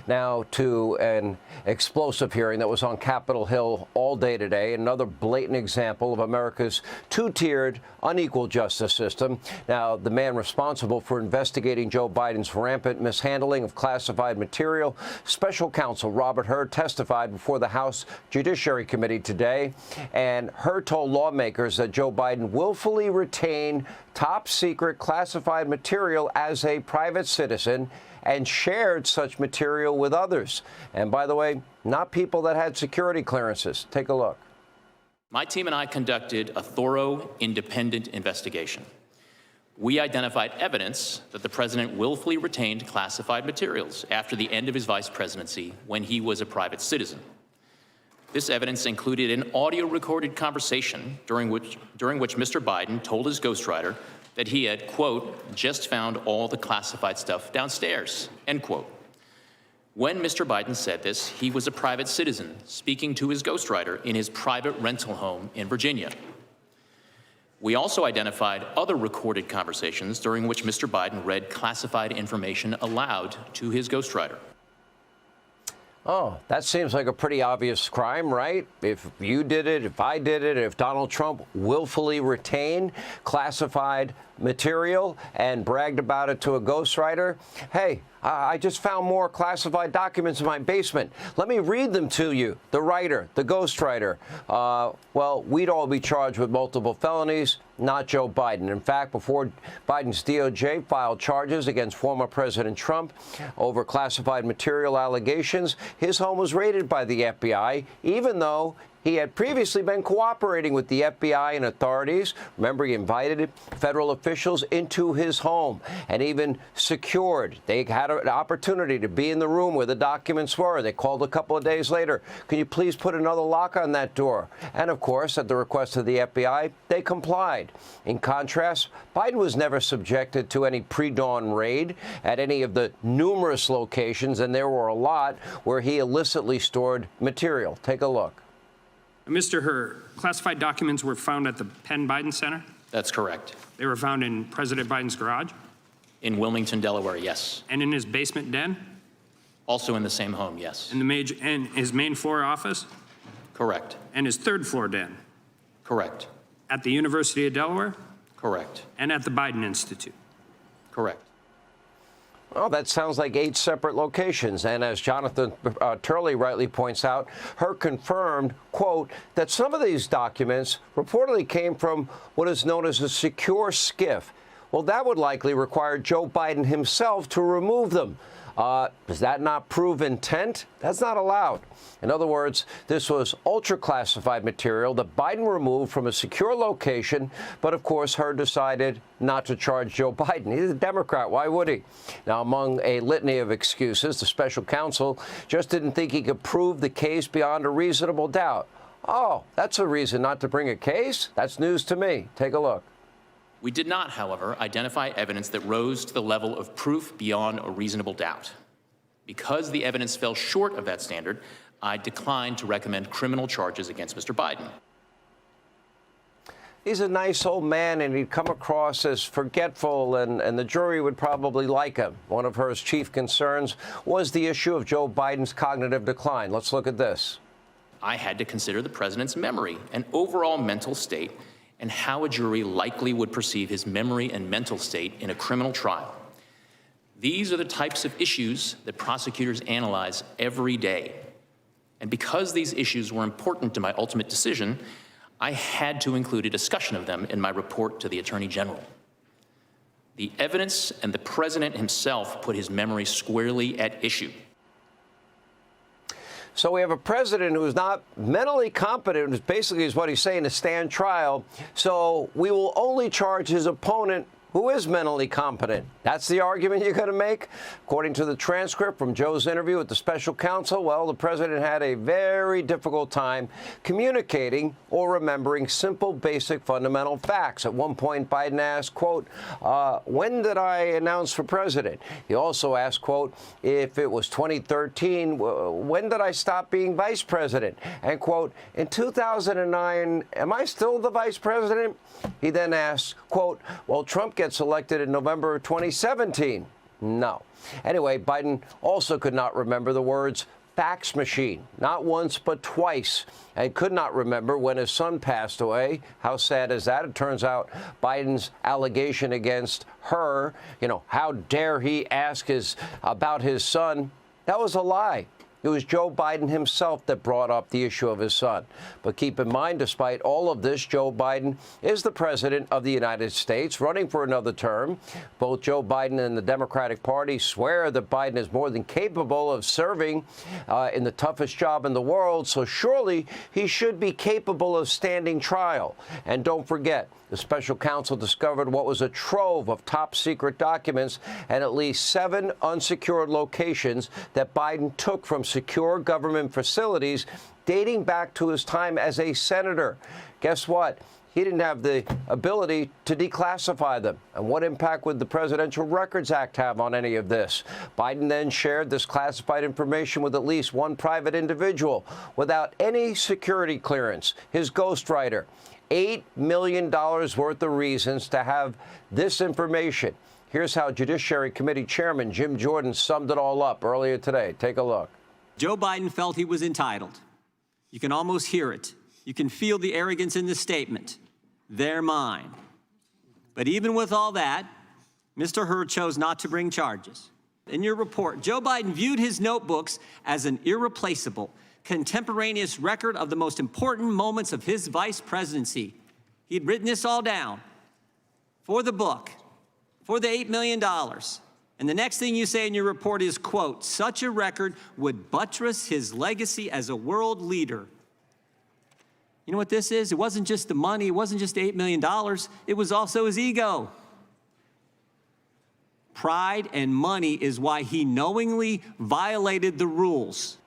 Now to an explosive hearing that was on Capitol Hill all day today. Another blatant example of America's two-tiered, unequal justice system. Now, the man responsible for investigating Joe Biden's rampant mishandling of classified material, special counsel Robert Hur, testified before the House Judiciary Committee today. And Hur told lawmakers that Joe Biden willfully retained top-secret classified material as a private citizen and shared such material with others. And by the way, not people that had security clearances. Take a look. My team and I conducted a thorough, independent investigation. We identified evidence that the president willfully retained classified materials after the end of his vice presidency when he was a private citizen. This evidence included an audio-recorded conversation during which Mr. Biden told his ghostwriter that he had, quote, just found all the classified stuff downstairs, end quote. When Mr. Biden said this, he was a private citizen speaking to his ghostwriter in his private rental home in Virginia. We also identified other recorded conversations during which Mr. Biden read classified information aloud to his ghostwriter. Oh, that seems like a pretty obvious crime, right? If you did it, if I did it, if Donald Trump willfully retained classified material and bragged about it to a ghostwriter, hey, I just found more classified documents in my basement. Let me read them to you. The writer, the ghostwriter. Well, we'd all be charged with multiple felonies, not Joe Biden. In fact, before Biden's DOJ filed charges against former President Trump over classified material allegations, his home was raided by the FBI, even though he had previously been cooperating with the FBI and authorities. Remember, he invited federal officials into his home and even secured. They had an opportunity to be in the room where the documents were. They called a couple of days later. Can you please put another lock on that door? And of course, at the request of the FBI, they complied. In contrast, Biden was never subjected to any pre-dawn raid at any of the numerous locations, and there were a lot, where he illicitly stored material. Take a look. Mr. Hur, classified documents were found at the Penn Biden Center? That's correct. They were found in President Biden's garage? In Wilmington, Delaware, yes. And in his basement den? Also in the same home, yes. And his main floor office? Correct. And his third floor den? Correct. At the University of Delaware? Correct. And at the Biden Institute? Correct. Well, that sounds like 8 separate locations. And as Jonathan Turley rightly points out, Hur confirmed, quote, that some of these documents reportedly came from what is known as a secure SCIF. Well, that would likely require Joe Biden himself to remove them. Does that not prove intent? That's not allowed. In other words, this was ultra-classified material that Biden removed from a secure location, but of course, Hur decided not to charge Joe Biden. He's a Democrat. Why would he? Now, among a litany of excuses, the special counsel just didn't think he could prove the case beyond a reasonable doubt. Oh, that's a reason not to bring a case? That's news to me. Take a look. We did not, however, identify evidence that rose to the level of proof beyond a reasonable doubt. Because the evidence fell short of that standard, I declined to recommend criminal charges against Mr. Biden. He's a nice old man, and he'd come across as forgetful, and the jury would probably like him. One of Hur's chief concerns was the issue of Joe Biden's cognitive decline. Let's look at this. I had to consider the president's memory and overall mental state and how a jury likely would perceive his memory and mental state in a criminal trial. These are the types of issues that prosecutors analyze every day. And because these issues were important to my ultimate decision, I had to include a discussion of them in my report to the Attorney General. The evidence and the president himself put his memory squarely at issue. So we have a president who is not mentally competent, which basically is what he's saying, to stand trial. So we will only charge his opponent who is mentally competent. That's the argument you're going to make? According to the transcript from Joe's interview with the special counsel, well, the president had a very difficult time communicating or remembering simple, basic, fundamental facts. At one point, Biden asked, quote, when did I announce for president? He also asked, quote, if it was 2013, when did I stop being vice president? And, quote, in 2009, am I still the vice president? He then asked, quote, well, Trump gets elected in November of 2017. No. Anyway, Biden also could not remember the words fax machine, not once but twice, and could not remember when his son passed away. How sad is that? It turns out Biden's allegation against Hur, how dare he ask about his son, that was a lie. It was Joe Biden himself that brought up the issue of his son. But keep in mind, despite all of this, Joe Biden is the president of the United States, running for another term. Both Joe Biden and the Democratic Party swear that Biden is more than capable of serving in the toughest job in the world, so surely he should be capable of standing trial. And don't forget, the special counsel discovered what was a trove of top-secret documents and at least 7 unsecured locations that Biden took from secure government facilities dating back to his time as a senator. Guess what? He didn't have the ability to declassify them. And what impact would the Presidential Records Act have on any of this? Biden then shared this classified information with at least one private individual without any security clearance, his ghostwriter. $8 million worth of reasons to have this information. Here's how Judiciary Committee Chairman Jim Jordan summed it all up earlier today. Take a look. Joe Biden felt he was entitled. You can almost hear it. You can feel the arrogance in the statement. They're mine. But even with all that, Mr. Hur chose not to bring charges. In your report, Joe Biden viewed his notebooks as an irreplaceable, contemporaneous record of the most important moments of his vice presidency. He'd written this all down for the book, for the $8 million. And the next thing you say in your report is, quote, such a record would buttress his legacy as a world leader. You know what this is? It wasn't just the money. It wasn't just $8 million. It was also his ego. Pride and money is why he knowingly violated the rules.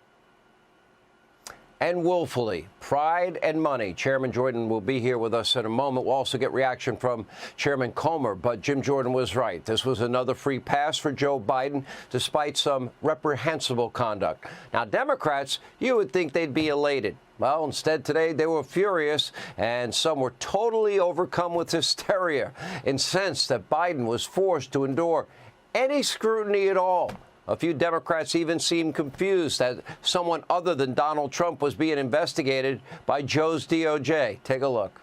And willfully. Pride and money. Chairman Jordan will be here with us in a moment. We'll also get reaction from Chairman Comer. But Jim Jordan was right. This was another free pass for Joe Biden, despite some reprehensible conduct. Now, Democrats, you would think they'd be elated. Well, instead today they were furious, and some were totally overcome with hysteria, incensed that Biden was forced to endure any scrutiny at all. A few Democrats even seemed confused that someone other than Donald Trump was being investigated by Joe's DOJ. Take a look.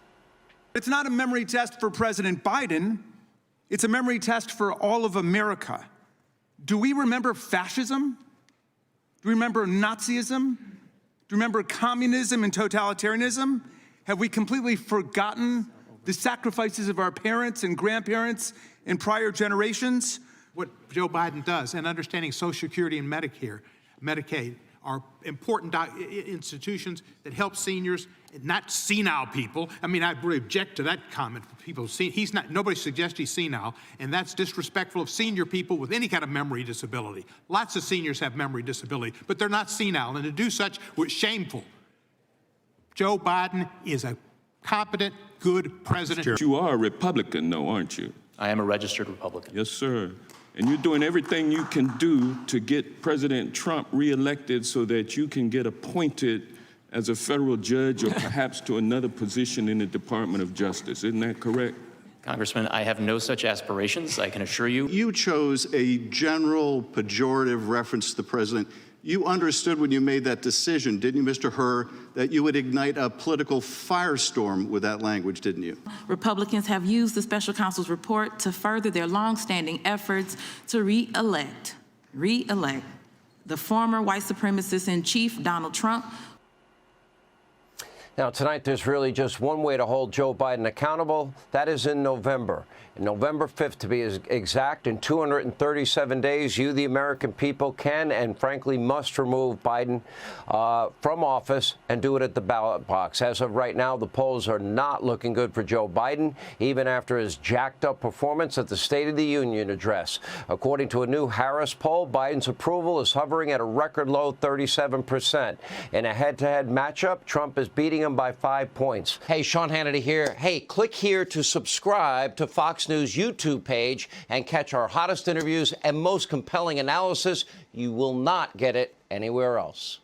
It's not a memory test for President Biden. It's a memory test for all of America. Do we remember fascism? Do we remember Nazism? Do you remember communism and totalitarianism? Have we completely forgotten the sacrifices of our parents and grandparents in prior generations? What Joe Biden does, and understanding Social Security and Medicaid are important institutions that help seniors, not senile people. I mean, I really object to that comment. People, nobody suggests he's senile, and that's disrespectful of senior people with any kind of memory disability. Lots of seniors have memory disability, but they're not senile, and to do such was shameful. Joe Biden is a competent, good president. You are a Republican, though, aren't you? I am a registered Republican. Yes, sir. And you're doing everything you can do to get President Trump reelected so that you can get appointed as a federal judge or perhaps to another position in the Department of Justice. Isn't that correct? Congressman, I have no such aspirations, I can assure you. You chose a general pejorative reference to the president. You understood when you made that decision, didn't you, Mr. Hur, that you would ignite a political firestorm with that language, didn't you? Republicans have used the special counsel's report to further their longstanding efforts to re-elect the former white supremacist in chief, Donald Trump. Now, tonight, there's really just one way to hold Joe Biden accountable. That is in November. November 5th, to be exact, in 237 days, you, the American people, can and frankly must remove Biden from office and do it at the ballot box. As of right now, the polls are not looking good for Joe Biden, even after his jacked-up performance at the State of the Union address. According to a new Harris poll, Biden's approval is hovering at a record low 37%. In a head-to-head matchup, Trump is beating him by 5 points. Hey, Sean Hannity here. Hey, click here to subscribe to Fox News YouTube page and catch our hottest interviews and most compelling analysis. You will not get it anywhere else.